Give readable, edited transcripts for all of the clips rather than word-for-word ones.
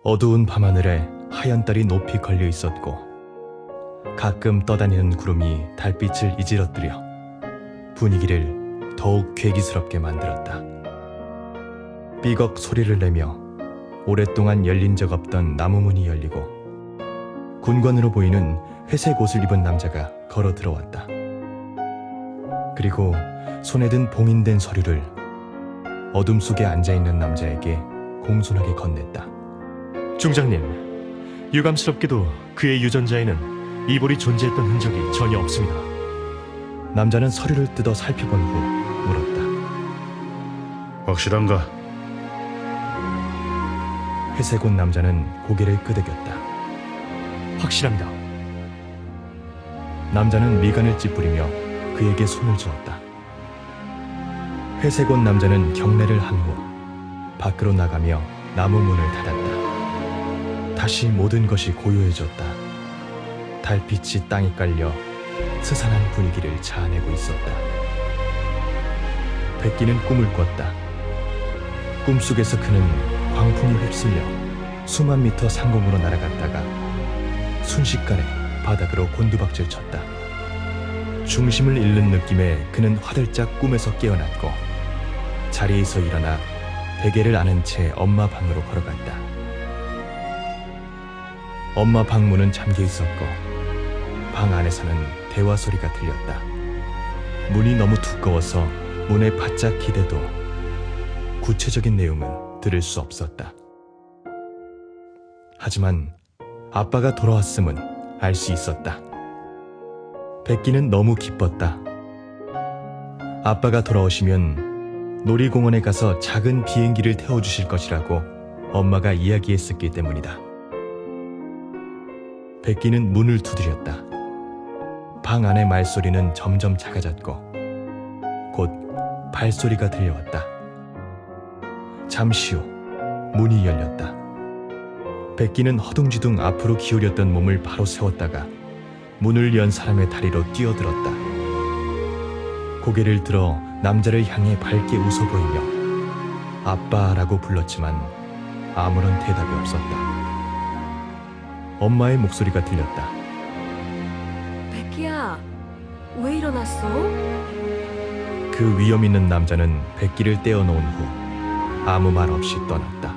어두운 밤하늘에 하얀 달이 높이 걸려 있었고 가끔 떠다니는 구름이 달빛을 이지러뜨려 분위기를 더욱 괴기스럽게 만들었다. 삐걱 소리를 내며 오랫동안 열린 적 없던 나무 문이 열리고 군관으로 보이는 회색 옷을 입은 남자가 걸어 들어왔다. 그리고 손에 든 봉인된 서류를 어둠 속에 앉아있는 남자에게 공손하게 건넸다. 중장님, 유감스럽게도 그의 유전자에는 이볼이 존재했던 흔적이 전혀 없습니다. 남자는 서류를 뜯어 살펴본 후 물었다. 확실한가? 회색 옷 남자는 고개를 끄덕였다. 확실합니다. 남자는 미간을 찌푸리며 그에게 손을 주었다. 회색 옷 남자는 경례를 한 후 밖으로 나가며 나무 문을 닫았다. 다시 모든 것이 고요해졌다. 달빛이 땅에 깔려 스산한 분위기를 자아내고 있었다. 백기는 꿈을 꿨다. 꿈속에서 그는 광풍에 휩쓸려 수만 미터 상공으로 날아갔다가 순식간에 바닥으로 곤두박질 쳤다. 중심을 잃는 느낌에 그는 화들짝 꿈에서 깨어났고 자리에서 일어나 베개를 안은 채 엄마 방으로 걸어갔다. 엄마 방 문은 잠겨 있었고 방 안에서는 대화 소리가 들렸다. 문이 너무 두꺼워서 문에 바짝 기대도 구체적인 내용은 들을 수 없었다. 하지만 아빠가 돌아왔음은 알 수 있었다. 백기는 너무 기뻤다. 아빠가 돌아오시면 놀이공원에 가서 작은 비행기를 태워주실 것이라고 엄마가 이야기했었기 때문이다. 백기는 문을 두드렸다. 방 안의 말소리는 점점 작아졌고 곧 발소리가 들려왔다. 잠시 후 문이 열렸다. 백기는 허둥지둥 앞으로 기울였던 몸을 바로 세웠다가 문을 연 사람의 다리로 뛰어들었다. 고개를 들어 남자를 향해 밝게 웃어 보이며 아빠라고 불렀지만 아무런 대답이 없었다. 엄마의 목소리가 들렸다. 백기야, 왜 일어났어? 그 위험 있는 남자는 백기를 떼어놓은 후 아무 말 없이 떠났다.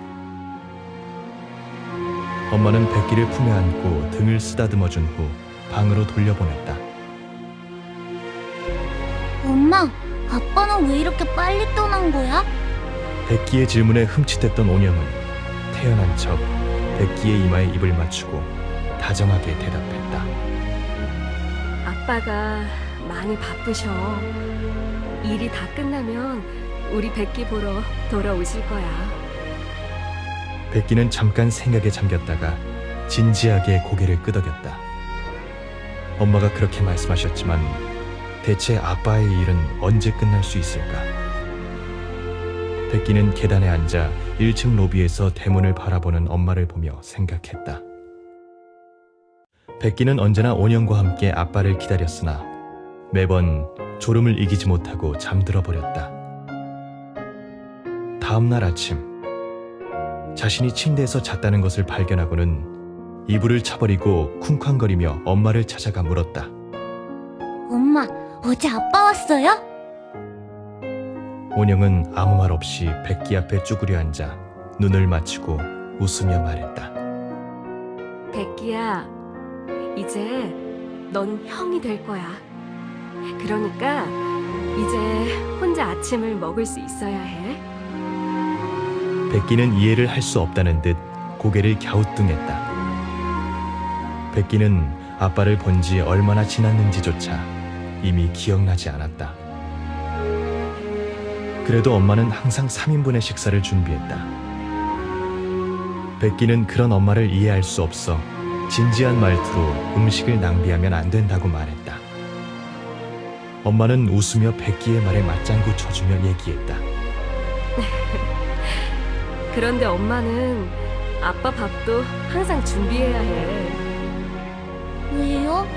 엄마는 백기를 품에 안고 등을 쓰다듬어준 후 방으로 돌려보냈다. 엄마, 아빠는 왜 이렇게 빨리 떠난 거야? 백기의 질문에 흠칫했던 온영은 태어난 척 백기의 이마에 입을 맞추고 다정하게 대답했다. 아빠가 많이 바쁘셔. 일이 다 끝나면 우리 백기 보러 돌아오실 거야. 백기는 잠깐 생각에 잠겼다가 진지하게 고개를 끄덕였다. 엄마가 그렇게 말씀하셨지만 대체 아빠의 일은 언제 끝날 수 있을까? 백기는 계단에 앉아 1층 로비에서 대문을 바라보는 엄마를 보며 생각했다. 백기는 언제나 온영과 함께 아빠를 기다렸으나 매번 졸음을 이기지 못하고 잠들어 버렸다. 다음 날 아침 자신이 침대에서 잤다는 것을 발견하고는 이불을 차버리고 쿵쾅거리며 엄마를 찾아가 물었다. 엄마, 어제 아빠 왔어요? 온영은 아무 말 없이 백기 앞에 쭈그려 앉아 눈을 맞추고 웃으며 말했다. 백기야, 이제 넌 형이 될 거야. 그러니까 이제 혼자 아침을 먹을 수 있어야 해. 백기는 이해를 할 수 없다는 듯 고개를 갸우뚱했다. 백기는 아빠를 본 지 얼마나 지났는지조차 이미 기억나지 않았다. 그래도 엄마는 항상 3인분의 식사를 준비했다. 백기는 그런 엄마를 이해할 수 없어 진지한 말투로 음식을 낭비하면 안 된다고 말했다. 엄마는 웃으며 백기의 말에 맞장구 쳐주며 얘기했다. 그런데 엄마는 아빠 밥도 항상 준비해야 해. 왜요?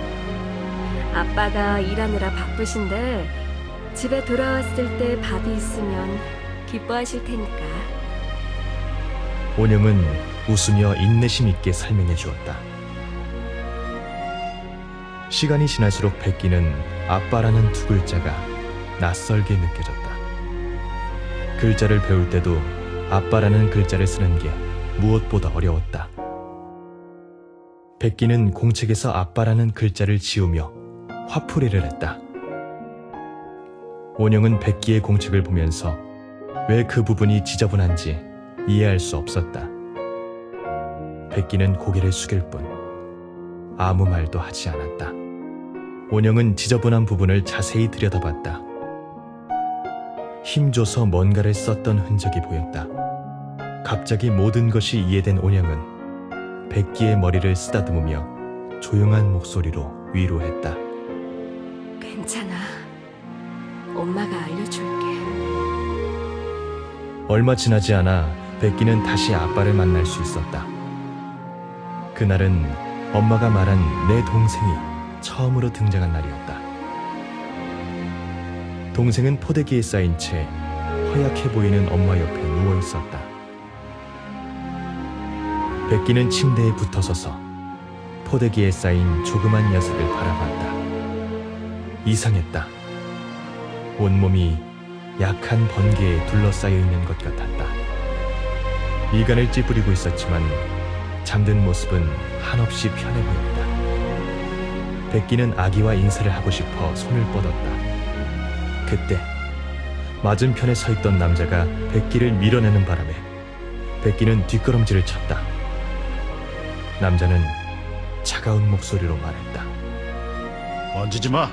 아빠가 일하느라 바쁘신데 집에 돌아왔을 때 밥이 있으면 기뻐하실 테니까. 온영은 웃으며 인내심 있게 설명해 주었다. 시간이 지날수록 백기는 아빠라는 두 글자가 낯설게 느껴졌다. 글자를 배울 때도 아빠라는 글자를 쓰는 게 무엇보다 어려웠다. 백기는 공책에서 아빠라는 글자를 지우며 화풀이를 했다. 온영은 백기의 공책을 보면서 왜 그 부분이 지저분한지 이해할 수 없었다. 백기는 고개를 숙일 뿐 아무 말도 하지 않았다. 온영은 지저분한 부분을 자세히 들여다봤다. 힘줘서 뭔가를 썼던 흔적이 보였다. 갑자기 모든 것이 이해된 온영은 백기의 머리를 쓰다듬으며 조용한 목소리로 위로했다. 괜찮아. 엄마가 알려줄게. 얼마 지나지 않아 백기는 다시 아빠를 만날 수 있었다. 그날은 엄마가 말한 내 동생이 처음으로 등장한 날이었다. 동생은 포대기에 쌓인 채 허약해 보이는 엄마 옆에 누워 있었다. 백기는 침대에 붙어서서 포대기에 쌓인 조그만 녀석을 바라봤다. 이상했다. 온몸이 약한 번개에 둘러싸여 있는 것 같았다. 미간을 찌푸리고 있었지만 잠든 모습은 한없이 편해 보였다. 백기는 아기와 인사를 하고 싶어 손을 뻗었다. 그때 맞은편에 서 있던 남자가 백기를 밀어내는 바람에 백기는 뒷걸음질을 쳤다. 남자는 차가운 목소리로 말했다. 만지지 마.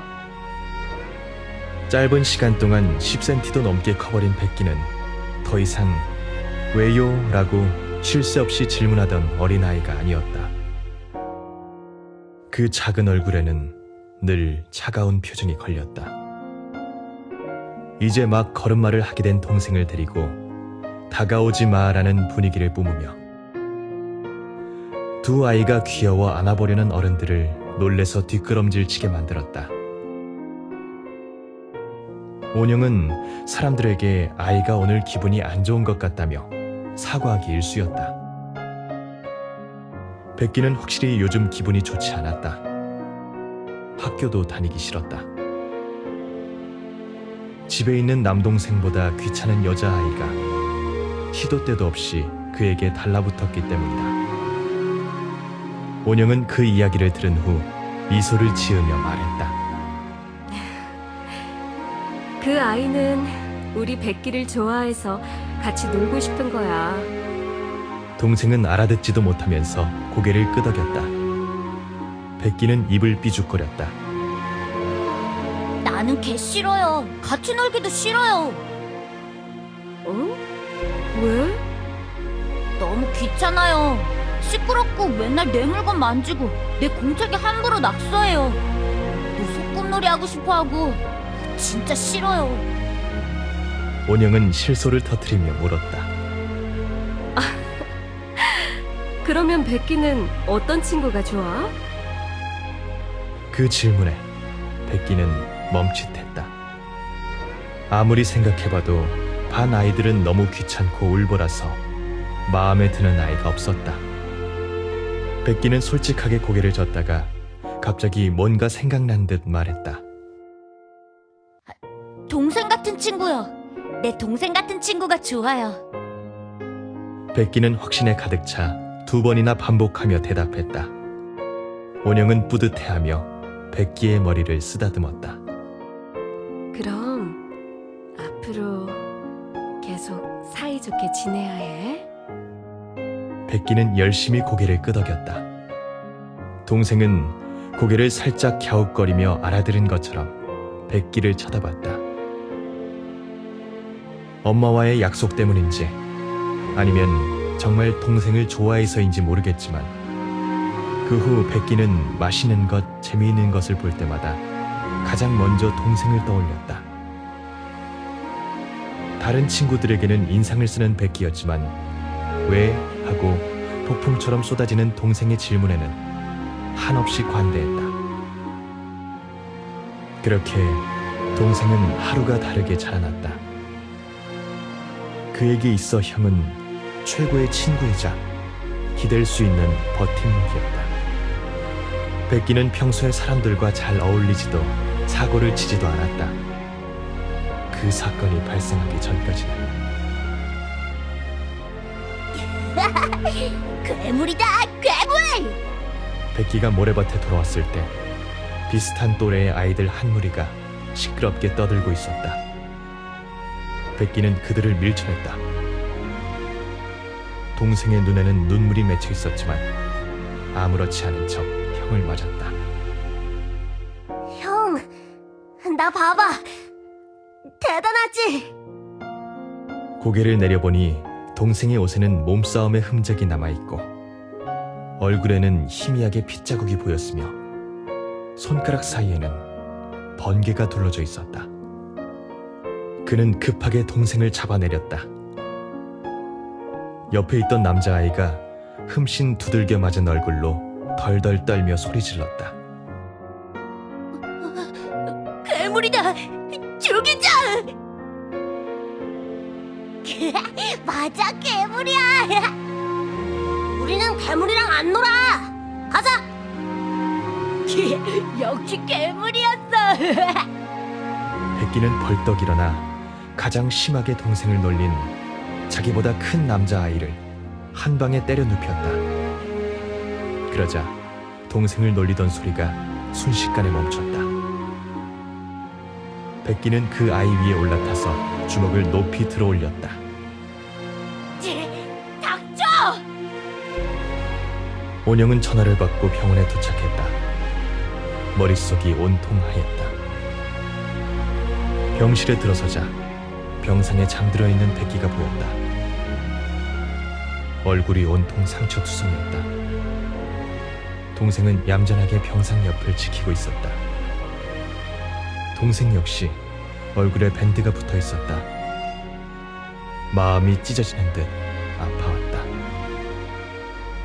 짧은 시간 동안 10cm도 넘게 커버린 백기는 더 이상 왜요? 라고 쉴 새 없이 질문하던 어린아이가 아니었다. 그 작은 얼굴에는 늘 차가운 표정이 걸렸다. 이제 막 걸음마를 하게 된 동생을 데리고 다가오지 마라는 분위기를 뿜으며 두 아이가 귀여워 안아보려는 어른들을 놀래서 뒷걸음질 치게 만들었다. 온영은 사람들에게 아이가 오늘 기분이 안 좋은 것 같다며 사과하기 일쑤였다. 백기는 확실히 요즘 기분이 좋지 않았다. 학교도 다니기 싫었다. 집에 있는 남동생보다 귀찮은 여자아이가 시도 때도 없이 그에게 달라붙었기 때문이다. 온영은 그 이야기를 들은 후 미소를 지으며 말했다. 그 아이는 우리 백기를 좋아해서 같이 놀고 싶은 거야. 동생은 알아듣지도 못하면서 고개를 끄덕였다. 백기는 입을 삐죽거렸다. 나는 걔 싫어요. 같이 놀기도 싫어요. 어? 왜? 너무 귀찮아요. 시끄럽고 맨날 내 물건 만지고 내 공책에 함부로 낙서해요. 또 소꿉놀이 하고 싶어하고 진짜 싫어요. 온영은 실소를 터뜨리며 물었다. 그러면 백기는 어떤 친구가 좋아? 그 질문에 백기는 멈칫했다. 아무리 생각해봐도 반 아이들은 너무 귀찮고 울보라서 마음에 드는 아이가 없었다. 백기는 솔직하게 고개를 젓다가 갑자기 뭔가 생각난 듯 말했다. 동생 같은 친구요. 내 동생 같은 친구가 좋아요. 백기는 확신에 가득 차 2번이나 반복하며 대답했다. 온영은 뿌듯해하며 백기의 머리를 쓰다듬었다. 그럼 앞으로 계속 사이좋게 지내야 해. 백기는 열심히 고개를 끄덕였다. 동생은 고개를 살짝 갸웃거리며 알아들은 것처럼 백기를 쳐다봤다. 엄마와의 약속 때문인지 아니면 정말 동생을 좋아해서인지 모르겠지만 그 후 백기는 맛있는 것, 재미있는 것을 볼 때마다 가장 먼저 동생을 떠올렸다. 다른 친구들에게는 인상을 쓰는 백기였지만 왜? 하고 폭풍처럼 쏟아지는 동생의 질문에는 한없이 관대했다. 그렇게 동생은 하루가 다르게 자라났다. 그에게 있어 형은 최고의 친구이자 기댈 수 있는 버팀목이었다. 백기는 평소에 사람들과 잘 어울리지도 사고를 치지도 않았다. 그 사건이 발생하기 전까지는. 괴물이다, 괴물! 백기가 모래밭에 돌아왔을 때 비슷한 또래의 아이들 한 무리가 시끄럽게 떠들고 있었다. 백기는 그들을 밀쳐냈다. 동생의 눈에는 눈물이 맺혀 있었지만 아무렇지 않은 척 형을 맞았다. 형, 나 봐봐. 대단하지? 고개를 내려보니 동생의 옷에는 몸싸움의 흔적이 남아있고 얼굴에는 희미하게 핏자국이 보였으며 손가락 사이에는 번개가 둘러져 있었다. 그는 급하게 동생을 잡아내렸다. 옆에 있던 남자아이가 흠씬 두들겨 맞은 얼굴로 덜덜 떨며 소리 질렀다. 괴물이다! 죽이자! 맞아, 괴물이야! 우리는 괴물이랑 안 놀아! 가자! 역시 괴물이었어! 백기는 벌떡 일어나 가장 심하게 동생을 놀린 자기보다 큰 남자아이를 한 방에 때려 눕혔다. 그러자 동생을 놀리던 소리가 순식간에 멈췄다. 백기는 그 아이 위에 올라타서 주먹을 높이 들어올렸다. 닥쳐! 온영은 전화를 받고 병원에 도착했다. 머릿속이 온통 하였다. 병실에 들어서자 병상에 잠들어 있는 백기가 보였다. 얼굴이 온통 상처투성이었다. 동생은 얌전하게 병상 옆을 지키고 있었다. 동생 역시 얼굴에 밴드가 붙어 있었다. 마음이 찢어지는 듯 아파왔다.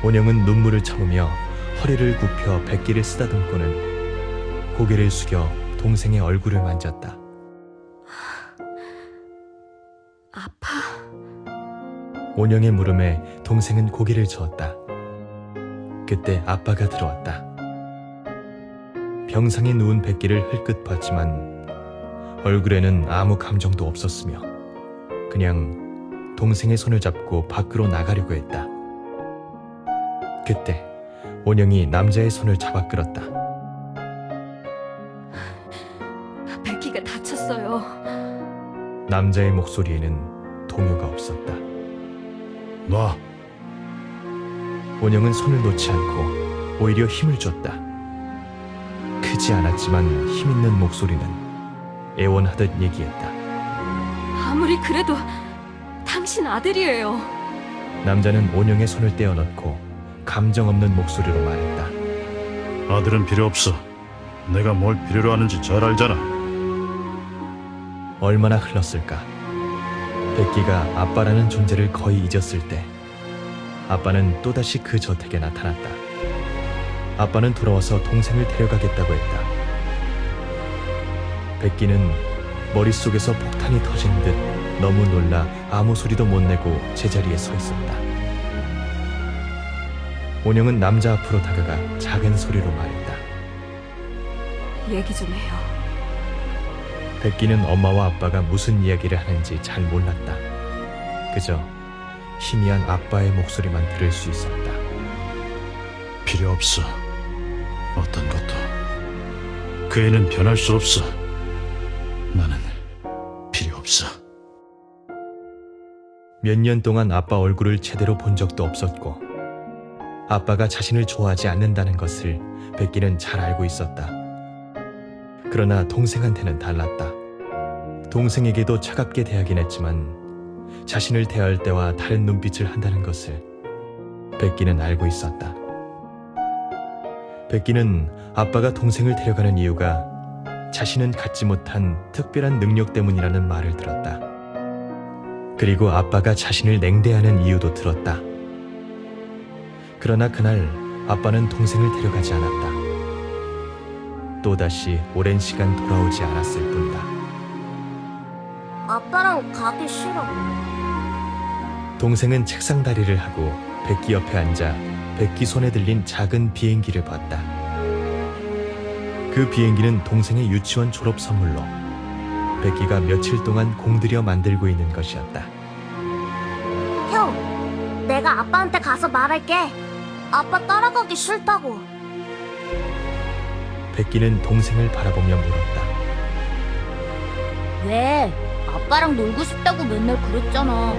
온영은 눈물을 참으며 허리를 굽혀 백기를 쓰다듬고는 고개를 숙여 동생의 얼굴을 만졌다. 아파. 온영의 물음에 동생은 고개를 저었다. 그때 아빠가 들어왔다. 병상에 누운 백기를 흘끗 봤지만 얼굴에는 아무 감정도 없었으며 그냥 동생의 손을 잡고 밖으로 나가려고 했다. 그때 온영이 남자의 손을 잡아 끌었다. 백기가 다쳤어요. 남자의 목소리에는 동요가 없었다. 놔. 온영은 손을 놓지 않고 오히려 힘을 줬다. 크지 않았지만 힘있는 목소리는 애원하듯 얘기했다. 아무리 그래도 당신 아들이에요. 남자는 온영의 손을 떼어넣고 감정 없는 목소리로 말했다. 아들은 필요 없어. 내가 뭘 필요로 하는지 잘 알잖아. 얼마나 흘렀을까. 백기가 아빠라는 존재를 거의 잊었을 때 아빠는 또다시 그 저택에 나타났다. 아빠는 돌아와서 동생을 데려가겠다고 했다. 백기는 머릿속에서 폭탄이 터진 듯 너무 놀라 아무 소리도 못 내고 제자리에 서 있었다. 온영은 남자 앞으로 다가가 작은 소리로 말했다. 얘기 좀 해요. 백기는 엄마와 아빠가 무슨 이야기를 하는지 잘 몰랐다. 그저 희미한 아빠의 목소리만 들을 수 있었다. 필요 없어. 어떤 것도. 그 애는 변할 수 없어. 나는 필요 없어. 몇 년 동안 아빠 얼굴을 제대로 본 적도 없었고 아빠가 자신을 좋아하지 않는다는 것을 백기는 잘 알고 있었다. 그러나 동생한테는 달랐다. 동생에게도 차갑게 대하긴 했지만 자신을 대할 때와 다른 눈빛을 한다는 것을 백기는 알고 있었다. 백기는 아빠가 동생을 데려가는 이유가 자신은 갖지 못한 특별한 능력 때문이라는 말을 들었다. 그리고 아빠가 자신을 냉대하는 이유도 들었다. 그러나 그날 아빠는 동생을 데려가지 않았다. 또다시 오랜 시간 돌아오지 않았을 뿐이다. 아빠랑 가기 싫어. 동생은 책상 다리를 하고 백기 옆에 앉아 백기 손에 들린 작은 비행기를 봤다. 그 비행기는 동생의 유치원 졸업 선물로 백기가 며칠 동안 공들여 만들고 있는 것이었다. 형, 내가 아빠한테 가서 말할게. 아빠 따라가기 싫다고. 백기는 동생을 바라보며 물었다. 왜? 아빠랑 놀고 싶다고 맨날 그랬잖아.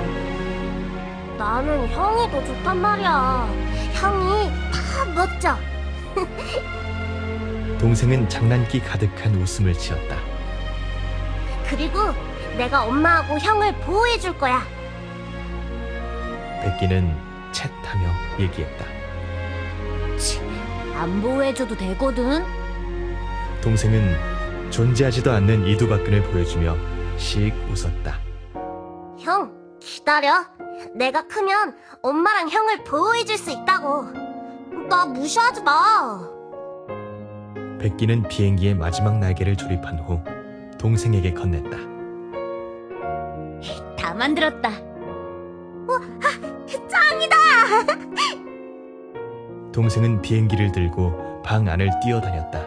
나는 형이 더 좋단 말이야. 형이 다 멋져. 동생은 장난기 가득한 웃음을 지었다. 그리고 내가 엄마하고 형을 보호해 줄 거야. 백기는 쳇하며 얘기했다. 안 보호해줘도 되거든. 동생은 존재하지도 않는 이두박근을 보여주며 씩 웃었다. 형, 기다려. 내가 크면 엄마랑 형을 보호해 줄 수 있다고. 나 무시하지 마. 백기는 비행기의 마지막 날개를 조립한 후 동생에게 건넸다. 다 만들었다. 짱이다. 동생은 비행기를 들고 방 안을 뛰어다녔다.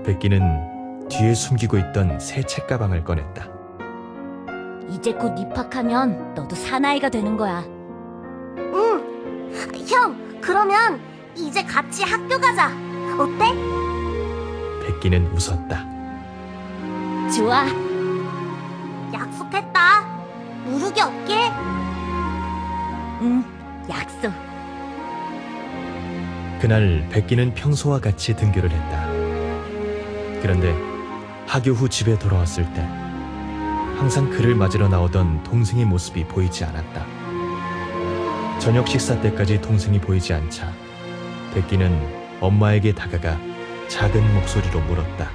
백기는 뒤에 숨기고 있던 새 책가방을 꺼냈다. 이제 곧 입학하면 너도 사나이가 되는 거야. 응. 형, 그러면 이제 같이 학교 가자. 어때? 백기는 웃었다. 좋아. 약속했다. 무르기 없게. 응, 약속. 그날 백기는 평소와 같이 등교를 했다. 그런데 하교 후 집에 돌아왔을 때 항상 그를 맞으러 나오던 동생의 모습이 보이지 않았다. 저녁 식사 때까지 동생이 보이지 않자 백기는 엄마에게 다가가 작은 목소리로 물었다.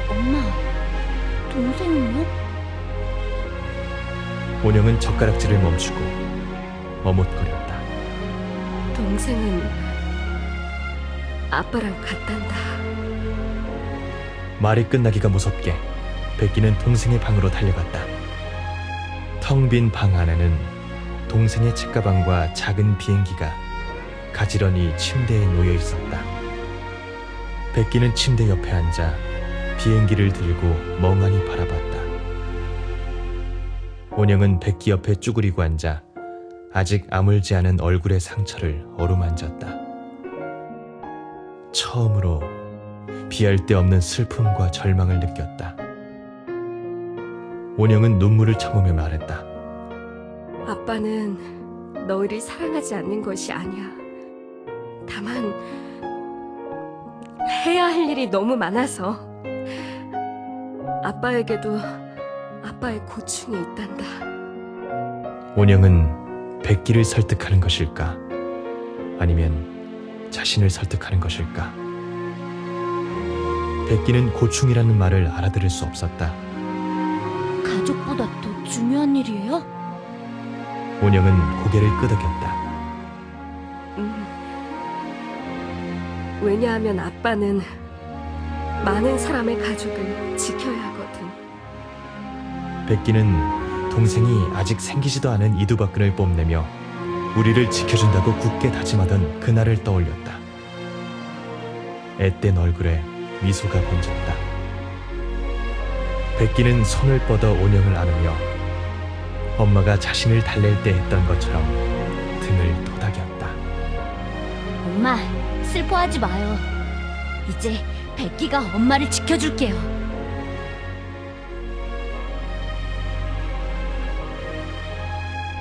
엄마, 동생은요? 온영은 젓가락질을 멈추고 머뭇거렸다. 동생은 아빠랑 같단다. 말이 끝나기가 무섭게 백기는 동생의 방으로 달려갔다. 텅 빈 방 안에는 동생의 책가방과 작은 비행기가 가지런히 침대에 놓여 있었다. 백기는 침대 옆에 앉아 비행기를 들고 멍하니 바라봤다. 온영은 백기 옆에 쭈그리고 앉아 아직 아물지 않은 얼굴의 상처를 어루만졌다. 처음으로 비할 데 없는 슬픔과 절망을 느꼈다. 온영은 눈물을 참으며 말했다. 아빠는 너희를 사랑하지 않는 것이 아니야. 다만 해야 할 일이 너무 많아서 아빠에게도 아빠의 고충이 있단다. 온영은 백기를 설득하는 것일까? 아니면 자신을 설득하는 것일까? 백기는 고충이라는 말을 알아들을 수 없었다. 가족보다 더 중요한 일이에요? 온영은 고개를 끄덕였다. 왜냐하면 아빠는 많은 사람의 가족을 지켜야 하거든. 백기는 동생이 아직 생기지도 않은 이두박근을 뽐내며 우리를 지켜준다고 굳게 다짐하던 그날을 떠올렸다. 앳된 얼굴에 미소가 번졌다. 백기는 손을 뻗어 온영을 안으며 엄마가 자신을 달랠 때 했던 것처럼 등을 토닥였다. 엄마, 슬퍼하지 마요. 이제 백기가 엄마를 지켜줄게요.